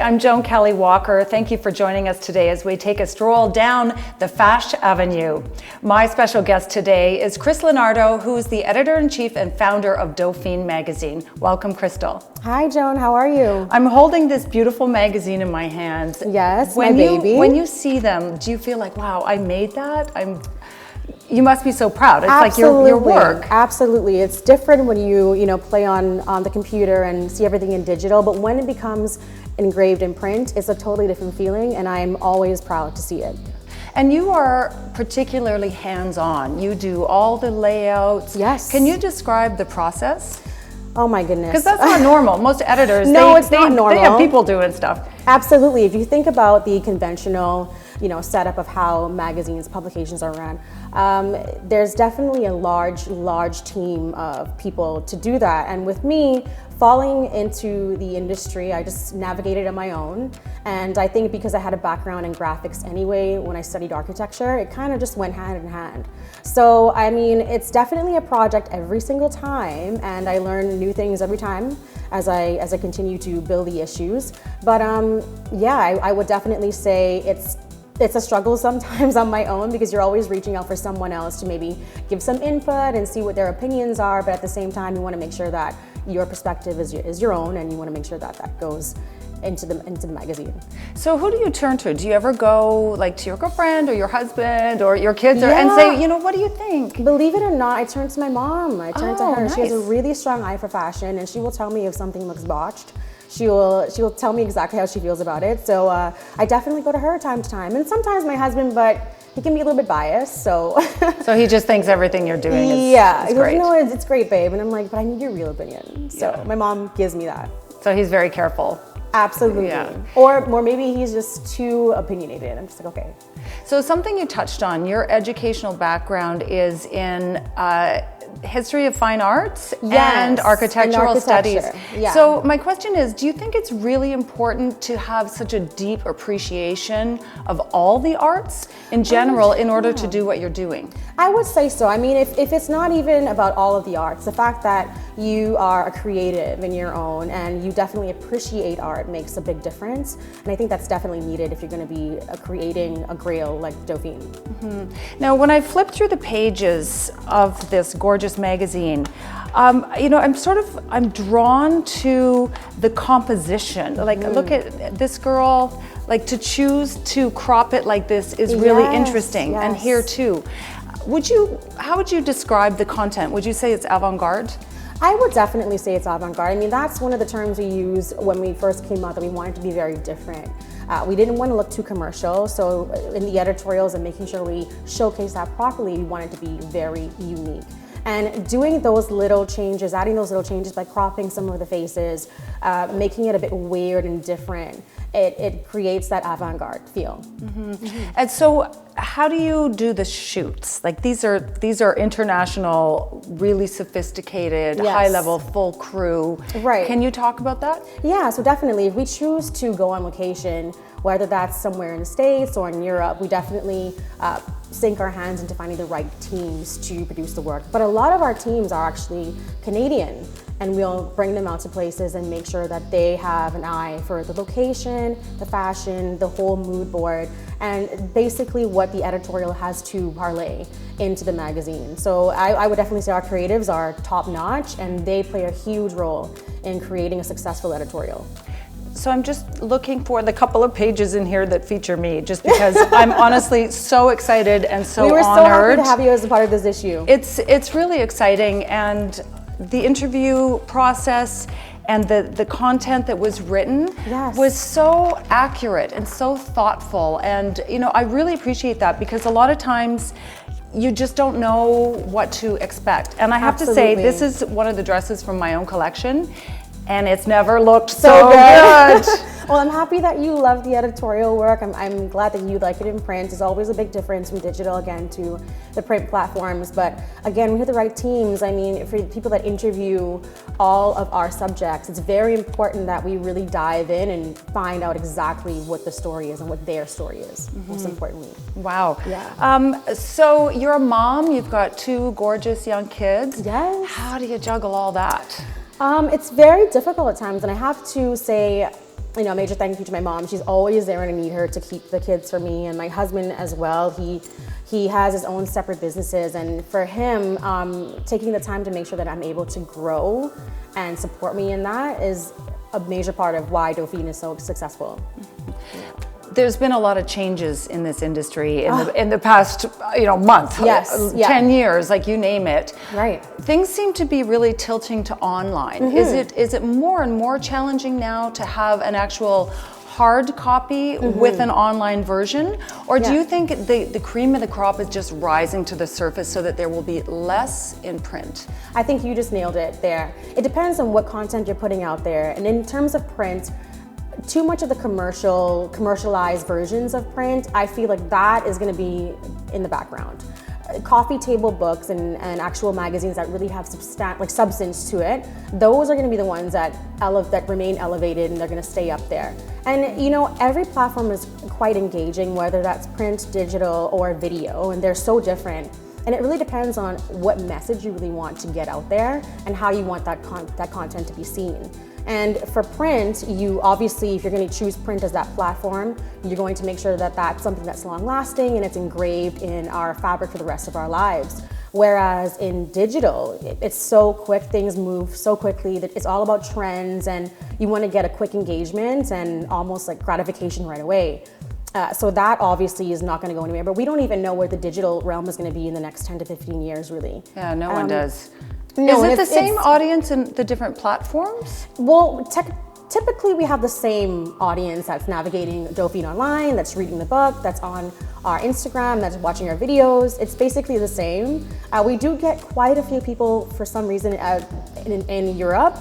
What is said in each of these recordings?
I'm Joan Kelley Walker. Thank you for joining us today as we take a stroll down the Fash Avenue. My special guest today is Krystal Lundaro, who is the editor-in-chief and founder of Dauphine magazine. Welcome, Krystal. Hi, Joan. How are you? I'm holding this beautiful magazine in my hands. Yes, my baby. When you see them, do you feel like, wow, I made that? You must be so proud. It's Absolutely. Like your work. Absolutely. It's different when you play on the computer and see everything in digital, but when it becomes engraved in print, it's a totally different feeling, and I'm always proud to see it. And you are particularly hands-on. You do all the layouts. Yes. Can you describe the process? Oh my goodness. Because that's not normal. Most editors, it's not normal. They have people doing stuff. Absolutely. If you think about the conventional setup of how magazines, publications are run, there's definitely a large team of people to do that. And with me falling into the industry, I just navigated on my own. And I think because I had a background in graphics anyway, when I studied architecture, it kind of just went hand in hand. So, I mean, it's definitely a project every single time, and I learn new things every time as I continue to build the issues. But yeah, I would definitely say it's a struggle sometimes on my own, because you're always reaching out for someone else to maybe give some input and see what their opinions are, but at the same time you want to make sure that your perspective is your own, and you want to make sure that that goes into the magazine. So who do you turn to? Do you ever go like to your girlfriend or your husband or your kids Yeah. and say, what do you think? Believe it or not, I turn to my mom. I turn to her. Nice. She has a really strong eye for fashion, and she will tell me if something looks botched. She will tell me exactly how she feels about it. So I definitely go to her time to time, and sometimes my husband, but he can be a little bit biased. So So he just thinks everything you're doing is yeah, great. No, it's great, babe. And I'm like, but I need your real opinion. So my mom gives me that. So he's very careful. Absolutely. Yeah. Or maybe he's just too opinionated. I'm just like, okay. So something you touched on, your educational background is in history of fine arts and architectural studies. Yeah. So my question is, do you think it's really important to have such a deep appreciation of all the arts in general in order to do what you're doing? I would say so. I mean, if it's not even about all of the arts, the fact that you are a creative in your own and you definitely appreciate art makes a big difference. And I think that's definitely needed if you're going to be creating a grail like Dauphine. Mm-hmm. Now, when I flip through the pages of this gorgeous magazine, I'm drawn to the composition. Like, look at this girl, like to choose to crop it like this is really interesting. Yes. And here too. How would you describe the content? Would you say it's avant-garde? I would definitely say it's avant-garde. I mean, that's one of the terms we used when we first came out, that we wanted to be very different. We didn't want to look too commercial, so in the editorials and making sure we showcase that properly, we wanted to be very unique. And doing those little changes, adding those little changes by cropping some of the faces, making it a bit weird and different, it creates that avant-garde feel. Mm-hmm. Mm-hmm. And so how do you do the shoots? Like these are international, really sophisticated, high-level, full crew. Right. Can you talk about that? Yeah, so definitely, if we choose to go on location, whether that's somewhere in the States or in Europe, we definitely sink our hands into finding the right teams to produce the work. But a lot of our teams are actually Canadian, and we'll bring them out to places and make sure that they have an eye for the location, the fashion, the whole mood board, and basically what the editorial has to parlay into the magazine. So I would definitely say our creatives are top notch, and they play a huge role in creating a successful editorial. So I'm just looking for the couple of pages in here that feature me, just because I'm honestly so excited and so honored. We were so happy to have you as a part of this issue. It's really exciting, and the interview process and the content that was written was so accurate and so thoughtful. And I really appreciate that, because a lot of times you just don't know what to expect. And I have to say, this is one of the dresses from my own collection, and it's never looked so good. Well, I'm happy that you love the editorial work. I'm glad that you like it in print. There's always a big difference from digital, again, to the print platforms. But again, we have the right teams. I mean, for people that interview all of our subjects, it's very important that we really dive in and find out exactly what the story is and what their story is, most importantly. Wow. Yeah. So you're a mom, you've got 2 gorgeous young kids. Yes. How do you juggle all that? It's very difficult at times, and I have to say, major thank you to my mom. She's always there when I need her to keep the kids for me, and my husband as well. He has his own separate businesses, and for him, taking the time to make sure that I'm able to grow and support me in that is a major part of why Dauphine is so successful. There's been a lot of changes in this industry in the past, month, yes, 10 years, like you name it. Right. Things seem to be really tilting to online. Mm-hmm. Is it more and more challenging now to have an actual hard copy with an online version? Or do you think the cream of the crop is just rising to the surface so that there will be less in print? I think you just nailed it there. It depends on what content you're putting out there. And in terms of print, too much of the commercialized versions of print, I feel like that is going to be in the background. Coffee table books and actual magazines that really have substance to it, those are going to be the ones that remain elevated, and they're going to stay up there. And every platform is quite engaging, whether that's print, digital, or video, and they're so different. And it really depends on what message you really want to get out there and how you want that content to be seen. And for print, you obviously, if you're going to choose print as that platform, you're going to make sure that that's something that's long lasting and it's engraved in our fabric for the rest of our lives. Whereas in digital, it's so quick, things move so quickly that it's all about trends, and you want to get a quick engagement and almost like gratification right away. So that obviously is not going to go anywhere, but we don't even know where the digital realm is going to be in the next 10 to 15 years, really. Yeah, no one does. No, is it the same audience in the different platforms? Well, typically we have the same audience that's navigating Dauphine online, that's reading the book, that's on our Instagram, that's watching our videos. It's basically the same. We do get quite a few people, for some reason, in Europe,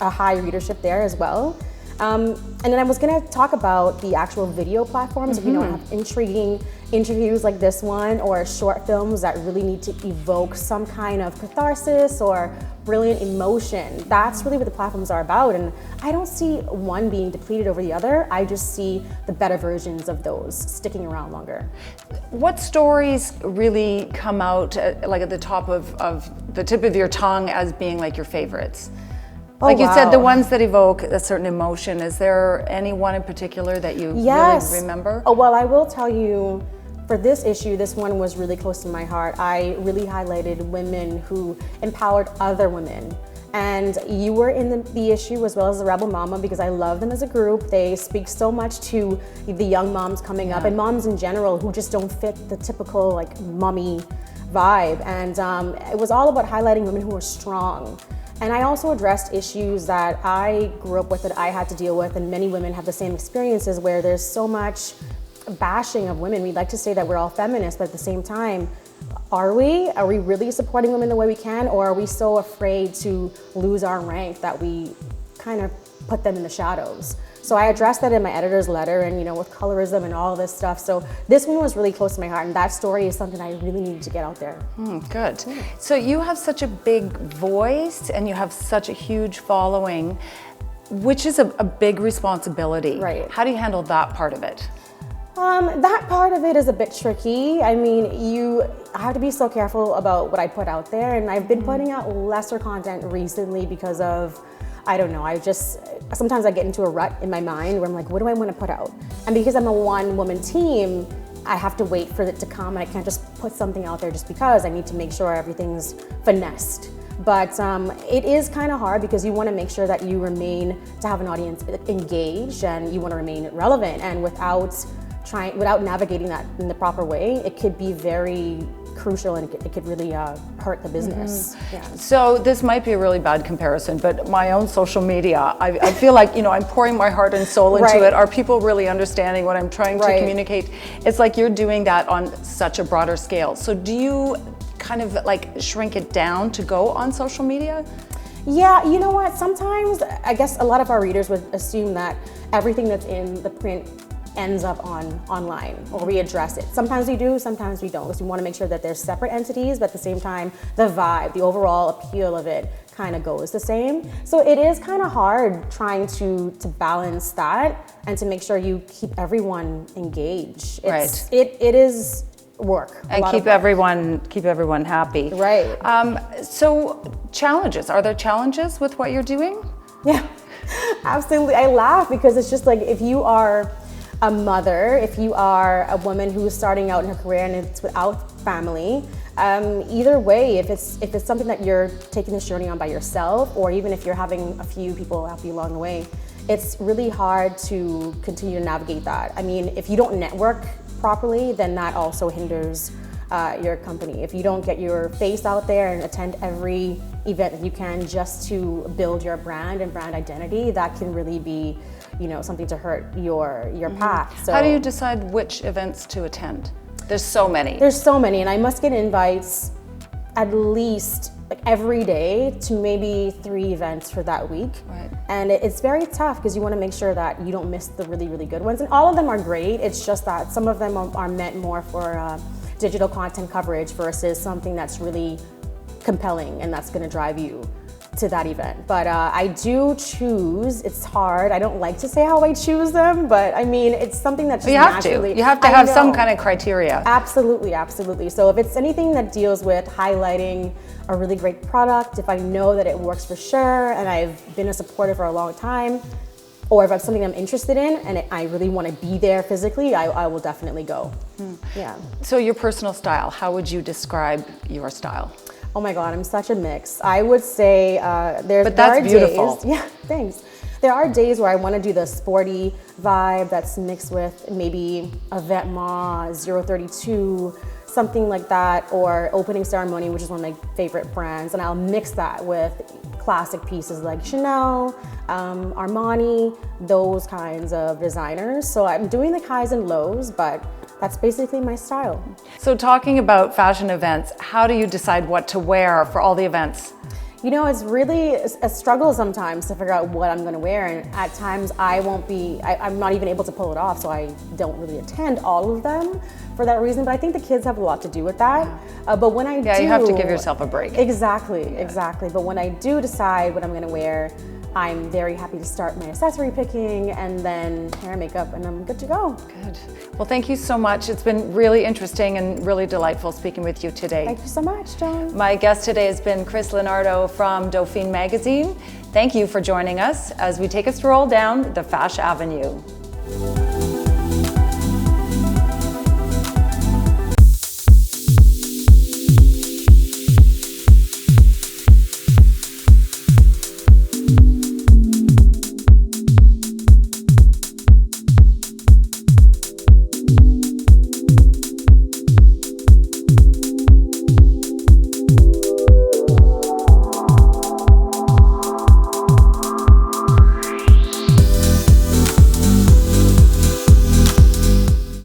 a high readership there as well. And then I was going to talk about the actual video platforms. If you don't have intriguing interviews like this one, or short films that really need to evoke some kind of catharsis or brilliant emotion, that's really what the platforms are about. And I don't see one being depleted over the other. I just see the better versions of those sticking around longer. What stories really come out like at the top of the tip of your tongue as being like your favorites? Like you said, the ones that evoke a certain emotion. Is there any one in particular that you really remember? Oh, well, I will tell you, for this issue, this one was really close to my heart. I really highlighted women who empowered other women. And you were in the issue as well as the Rebel Mama, because I love them as a group. They speak so much to the young moms coming up, and moms in general who just don't fit the typical like mommy vibe. And it was all about highlighting women who are strong. And I also addressed issues that I grew up with, that I had to deal with, and many women have the same experiences, where there's so much bashing of women. We like to say that we're all feminists, but at the same time, are we? Are we really supporting women the way we can, or are we so afraid to lose our rank that we kind of put them in the shadows? So I addressed that in my editor's letter, and with colorism and all this stuff. So this one was really close to my heart, and that story is something I really needed to get out there. Good. So you have such a big voice, and you have such a huge following, which is a big responsibility. Right. How do you handle that part of it? That part of it is a bit tricky. I mean, I have to be so careful about what I put out there, and I've been putting out lesser content recently because of, I don't know, sometimes I get into a rut in my mind where I'm like, what do I want to put out? And because I'm a one-woman team, I have to wait for it to come, and I can't just put something out there just because. I need to make sure everything's finessed. But it is kind of hard, because you want to make sure that you remain to have an audience engaged, and you want to remain relevant. And without navigating that in the proper way, it could be very crucial, and it could really hurt the business. So this might be a really bad comparison, but my own social media, I feel like I'm pouring my heart and soul into it. Are people really understanding what I'm trying to communicate? It's like you're doing that on such a broader scale. So do you kind of like shrink it down to go on social media? Yeah, you know what? Sometimes I guess a lot of our readers would assume that everything that's in the print ends up online, or we address it. Sometimes we do, sometimes we don't, because we want to make sure that they're separate entities, but at the same time, the vibe, the overall appeal of it kind of goes the same. So it is kind of hard trying to balance that and to make sure you keep everyone engaged. It is work. And keep everyone happy. Right. So challenges, are there challenges with what you're doing? Yeah. Absolutely, I laugh because it's just like, if you are a mother, if you are a woman who's starting out in her career and it's without family, either way, if it's something that you're taking this journey on by yourself, or even if you're having a few people help you along the way, it's really hard to continue to navigate that. I mean, if you don't network properly, then that also hinders your company. If you don't get your face out there and attend every event that you can just to build your brand and brand identity, that can really be, something to hurt your path. So, how do you decide which events to attend? There's so many. There's so many, and I must get invites at least like every day to maybe 3 events for that week. Right. And it's very tough because you want to make sure that you don't miss the really, really good ones. And all of them are great. It's just that some of them are meant more for digital content coverage versus something that's really compelling and that's going to drive you to that event. But I do choose. It's hard. I don't like to say how I choose them, but I mean, it's something that just naturally. You have to have some kind of criteria. Absolutely, absolutely. So if it's anything that deals with highlighting a really great product, if I know that it works for sure and I've been a supporter for a long time, or if it's something I'm interested in and I really want to be there physically, I will definitely go. Yeah. So your personal style, how would you describe your style? Oh my God, I'm such a mix. I would say But that's beautiful. Days, yeah, thanks. There are days where I want to do the sporty vibe that's mixed with maybe a Vetements, 032, something like that, or Opening Ceremony, which is one of my favorite brands, and I'll mix that with classic pieces like Chanel, Armani, those kinds of designers. So I'm doing the highs and lows, but that's basically my style. So talking about fashion events, how do you decide what to wear for all the events? It's really a struggle sometimes to figure out what I'm gonna wear, and at times I'm not even able to pull it off, so I don't really attend all of them for that reason, but I think the kids have a lot to do with that. But when I do... Yeah, you have to give yourself a break. Exactly. But when I do decide what I'm gonna wear, I'm very happy to start my accessory picking and then hair and makeup, and I'm good to go. Good. Well, thank you so much. It's been really interesting and really delightful speaking with you today. Thank you so much, Joan. My guest today has been Krystal Lundaro from Dauphine magazine. Thank you for joining us as we take a stroll down the Fash Avenue.